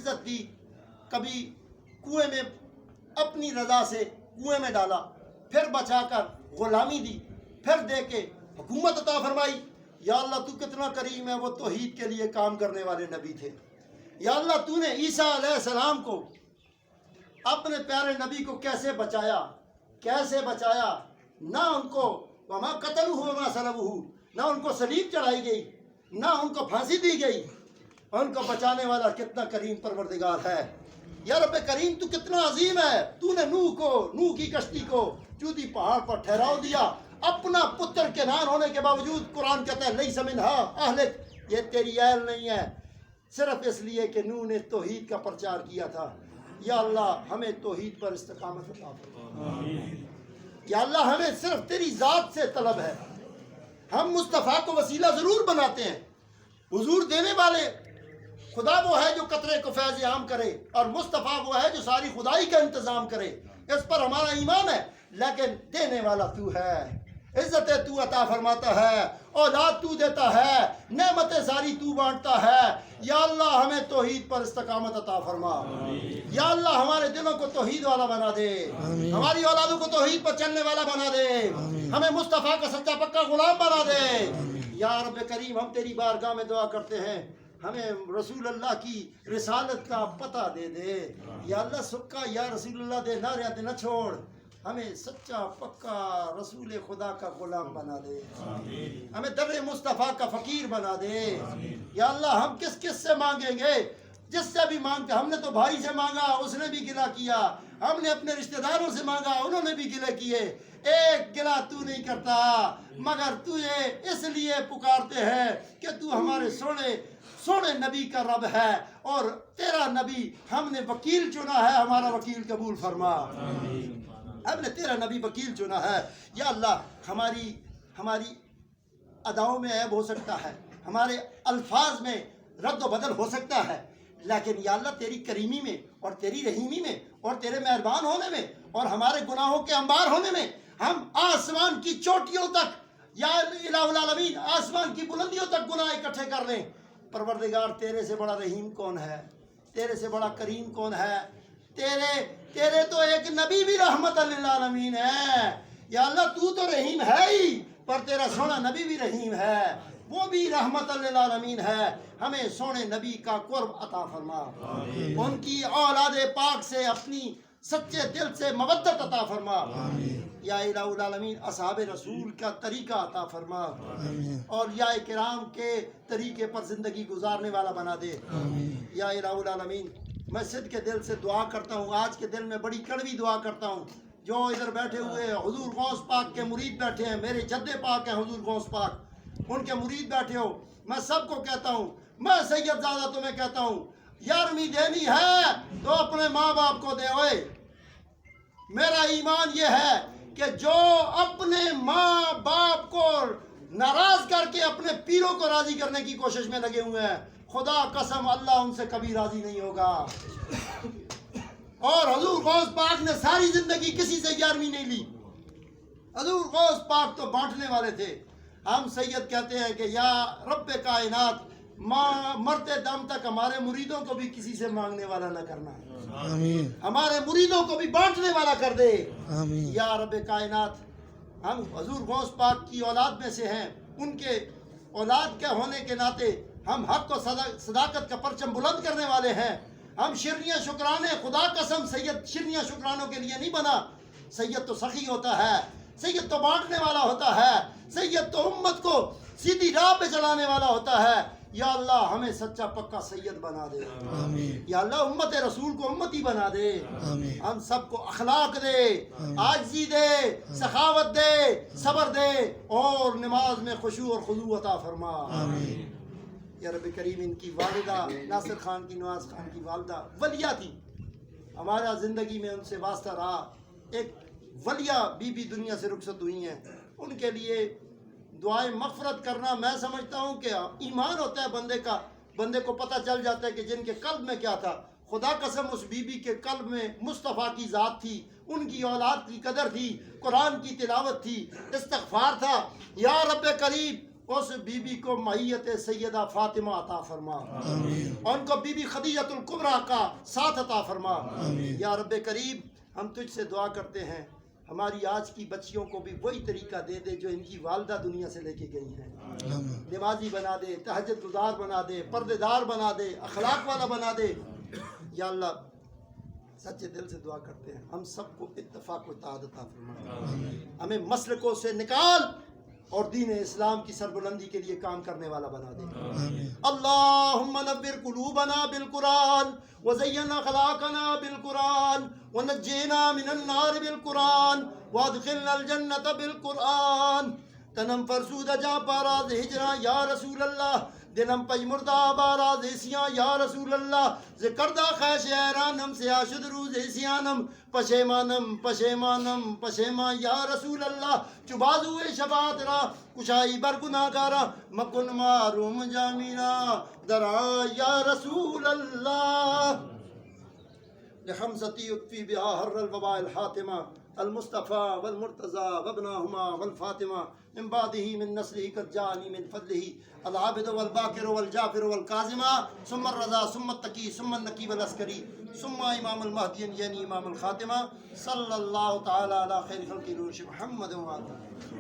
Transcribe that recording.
عزت دی، کبھی کنویں میں اپنی رضا سے کنویں میں ڈالا، پھر بچا کر غلامی دی، پھر دے کے حکومت عطا فرمائی۔ یا اللہ تو کتنا کریم ہے، وہ توحید کے لیے کام کرنے والے نبی تھے۔ یا اللہ تو نے عیسیٰ علیہ السلام کو، اپنے پیارے نبی کو کیسے بچایا، کیسے بچایا، نہ ان کو وما قتلوہ وما صلبوہ، نہ ان کو صلیب چڑھائی گئی، نہ ان کو پھانسی دی گئی، ان کو بچانے والا کتنا کریم پروردگار ہے۔ یا رب کریم تو کتنا عظیم ہے، تو نے نوح کی کشتی کو جودی پہاڑ پر ٹھہراؤ دیا، اپنا پتر کنعان ہونے کے باوجود قرآن کہتا ہے لیس منہا اہلک، یہ تیری اہل نہیں ہے، صرف اس لیے کہ نوح نے توحید کا پرچار کیا تھا۔ یا اللہ ہمیں توحید پر استقامت عطا فرما۔ یا اللہ ہمیں صرف تیری ذات سے طلب ہے۔ ہم مصطفیٰ کو وسیلہ ضرور بناتے ہیں، حضور دینے والے خدا وہ ہے جو قطرے کو فیض عام کرے، اور مصطفیٰ وہ ہے جو ساری خدائی کا انتظام کرے، اس پر ہمارا ایمان ہے، لیکن دینے والا تو ہے، عزتیں تو عطا فرماتا ہے، اولاد تو دیتا ہے، نعمتیں ساری تو بانٹتا ہے۔ یا اللہ ہمیں توحید پر استقامت عطا فرما۔ یا اللہ ہمارے دلوں کو توحید والا بنا دے، ہماری اولادوں کو توحید پر چلنے والا بنا دے، ہمیں مصطفیٰ کا سچا پکا غلام بنا دے۔ یا رب کریم ہم تیری بارگاہ میں دعا کرتے ہیں، ہمیں رسول اللہ کی رسالت کا پتہ دے دے۔ یا اللہ سکا یا رسول اللہ دے نعرے تے نہ چھوڑ، ہمیں سچا پکا رسول خدا کا غلام بنا دے، ہمیں در مصطفیٰ کا فقیر بنا دے۔ یا اللہ ہم کس کس سے مانگیں گے، جس سے بھی مانگتے، ہم نے تو بھائی سے مانگا اس نے بھی گلہ کیا، ہم نے اپنے رشتہ داروں سے مانگا انہوں نے بھی گلہ کیے، ایک گلہ تو نہیں کرتا، مگر تجھے اس لیے پکارتے ہیں کہ تو ہمارے سونے نبی کا رب ہے، اور تیرا نبی ہم نے وکیل چنا ہے، ہمارا وکیل قبول فرما۔ ہم نے تیرا نبی وکیل چنا ہے۔ یا اللہ ہماری اداؤں میں عیب ہو سکتا ہے، ہمارے الفاظ میں رد و بدل ہو سکتا ہے، لیکن یا اللہ تیری کریمی میں اور تیری رحیمی میں اور تیرے مہربان ہونے میں اور ہمارے گناہوں کے انبار ہونے میں ہم آسمان کی چوٹیوں تک، یا الہ العالمین آسمان کی بلندیوں تک گناہ اکٹھے کر لیں۔ پروردگار تیرے سے بڑا رحیم کون ہے، تیرے سے بڑا کریم کون ہے؟ تیرے تو ایک نبی بھی رحمت للعالمین ہے۔ یا اللہ تو رحیم ہے ہی، پر تیرا سونا نبی بھی رحیم ہے، وہ بھی رحمت للعالمین ہے۔ ہمیں سونے نبی کا قرب عطا فرما، ان کی اولاد پاک سے اپنی سچے دل سے مودت عطا فرما۔ یا الہ العالمین اصحاب رسول کا طریقہ عطا فرما، اور یا کرام کے طریقے پر زندگی گزارنے والا بنا دے۔ یا الہ العالمین میں صدق کے دل سے دعا کرتا ہوں، آج کے دن میں بڑی کڑوی دعا کرتا ہوں، جو ادھر بیٹھے ہوئے حضور غوث پاک کے مرید بیٹھے ہیں، میرے جد پاک ہیں حضور غوث پاک، ان کے مرید بیٹھے ہو، میں سب کو کہتا ہوں، میں سید زادہ تمہیں کہتا ہوں، یارمی دینی ہے تو اپنے ماں باپ کو دے ہوئے۔ میرا ایمان یہ ہے کہ جو اپنے ماں باپ کو ناراض کر کے اپنے پیروں کو راضی کرنے کی کوشش میں لگے ہوئے ہیں، خدا قسم اللہ ان سے کبھی راضی نہیں ہوگا۔ اور حضور غوث پاک نے ساری زندگی کسی سے یارمی نہیں لی، حضور غوث پاک تو بانٹنے والے تھے۔ ہم سید کہتے ہیں کہ یا رب کائنات مرتے دم تک ہمارے مریدوں کو بھی کسی سے مانگنے والا نہ کرنا، آمین، ہمارے مریدوں کو بھی بانٹنے والا کر دے، آمین۔ یا رب کائنات ہم حضور غوث پاک کی اولاد میں سے ہیں، ان کے اولاد کے ہونے کے ناطے ہم حق و صداقت کا پرچم بلند کرنے والے ہیں۔ ہم شرنیاں شکرانے، خدا قسم سید شرنیاں شکرانوں کے لیے نہیں بنا، سید تو سخی ہوتا ہے، سید تو بانٹنے والا ہوتا ہے، سید تو امت کو سیدھی راہ پہ چلانے والا ہوتا ہے۔ یا اللہ ہمیں سچا پکا سید بنا دے، آمین۔ یا اللہ امت رسول کو امتی بنا دے، آمین۔ ہم سب کو اخلاق دے، عاجزی دے، سخاوت دے، صبر دے، اور نماز میں خشوع اور خضوع عطا فرما، آمین۔ یا رب کریم ان کی والدہ ناصر خان کی، نواز خان کی والدہ ولیہ تھی، ہمارا زندگی میں ان سے واسطہ رہا، ایک ولیہ بی بی دنیا سے رخصت ہوئی ہیں، ان کے لیے دعائیں مغفرت کرنا میں سمجھتا ہوں کہ ایمان ہوتا ہے بندے کا، بندے کو پتہ چل جاتا ہے کہ جن کے قلب میں کیا تھا۔ خدا قسم اس بی بی کے قلب میں مصطفیٰ کی ذات تھی، ان کی اولاد کی قدر تھی، قرآن کی تلاوت تھی، استغفار تھا۔ یا رب کریم اس بی بی کو معیت سیدہ فاطمہ عطا فرما، اور ان کو بی بی خدیجۃ الکبریٰ کا ساتھ عطا فرما۔ یا رب کریم ہم تجھ سے دعا کرتے ہیں ہماری آج کی بچیوں کو بھی وہی طریقہ دے دے جو ان کی والدہ دنیا سے لے کے گئی ہیں، نمازی بنا دے، تہجد گزار بنا دے، پردے دار بنا دے، اخلاق والا بنا دے۔ یا اللہ سچے دل سے دعا کرتے ہیں ہم سب کو اتفاق و اتحاد عطا فرما، ہمیں مسلکوں سے نکال اور دین اسلام کی سربلندی کے لیے کام کرنے والا بنا دے۔ اللہم نور قلوبنا بالقرآن وزین اخلاقنا بالقرآن ونجینا من النار بالقرآن وادخلنا الجنت بالقرآن۔ تنم فرسود جا پاراز ہجرا یا رسول اللہ، دلم پج مردہ باراز ایسیاں یا رسول اللہ، ذکردہ خیش ایرانم سیاشد روز ایسیانم، پشیمانم پشیمانم پشیمان یا رسول اللہ، چبازو شبات را کشائی برگناہ گارا، مکن معروم جامینا درا یا رسول اللہ۔ لحمزتی اکفی بہا حر الوباء الحاتمہ المصطفیٰ والمرتضیٰ وابناہما والفاطمہ من بعدہ من نسلہ قد جانی من فضلہ العابد والباکر والجافر والکاظمہ ثم الرضا ثم التقی ثم النقی والعسکری ثم امام المہدی یعنی امام الخاتمہ صلی اللہ تعالی علی خیر خلق روش محمد وآلہ۔